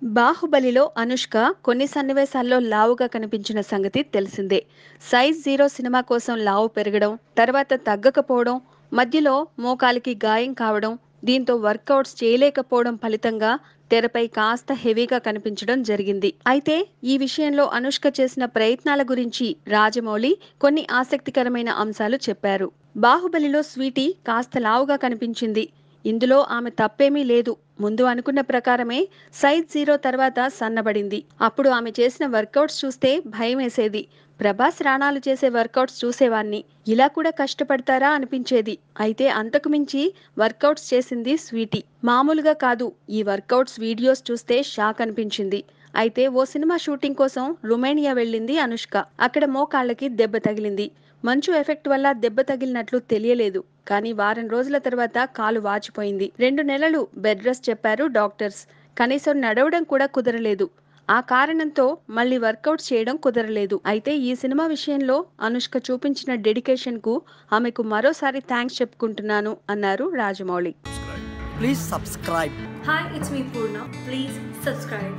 బాహుబలిలో అనుష్క కొన్ని సన్నివేశాల్లో లావుగా కనిపించిన సంగతి తెలిసిందే. సైజ్ జీరో సినిమా కోసం లావు పెరగడం, తర్వాత తగ్గకపోవడం, మధ్యలో మోకాలికి గాయం కావడం, దీంతో వర్కౌట్స్ చేయలేకపోవడం ఫలితంగా తెరపై కాస్త హెవీగా కనిపించడం జరిగింది. అయితే ఈ విషయంలో అనుష్క చేసిన ప్రయత్నాల గురించి రాజమౌళి కొన్ని ఆసక్తికరమైన అంశాలు చెప్పారు. బాహుబలిలో స్వీటీ కాస్త లావుగా కనిపించింది. ఇందులో ఆమె తప్పేమీ లేదు. ముందు అనుకున్న ప్రకారమే సైజ్ జీరో తర్వాత సన్నబడింది. అప్పుడు ఆమె చేసిన వర్కౌట్స్ చూస్తే భయమేసేది. ప్రభాస్ రాణాలు చేసే వర్కౌట్స్ చూసేవాణ్ణి. ఇలా కూడా కష్టపడతారా అనిపించేది. అయితే అంతకు మించి వర్కౌట్స్ చేసింది స్వీటీ. మామూలుగా కాదు. ఈ వర్కౌట్స్ వీడియోస్ చూస్తే షాక్ అనిపించింది. అయితే ఓ సినిమా షూటింగ్ కోసం రొమేనియా వెళ్ళింది అనుష్క. అక్కడ మోకాళ్ళకి దెబ్బ తగిలింది. మంచు ఎఫెక్ట్ వల్ల దెబ్బ తగిలినట్లు తెలియలేదు. కానీ వారం రోజుల తర్వాత కాలు వాచిపోయింది. 2 నెలలు బెడ్ రెస్ట్ చెప్పారు డాక్టర్స్. కనీసం నడవడం కూడా కుదరలేదు. ఆ కారణంతో మళ్ళీ వర్కౌట్ చేయడం కుదరలేదు. అయితే ఈ సినిమా విషయంలో అనుష్క చూపించిన డెడికేషన్ కు ఆమెకు మరోసారి థ్యాంక్స్ చెప్పుకుంటున్నాను అన్నారు Rajamouli. Please subscribe. Hi, it's me Purna. Please subscribe.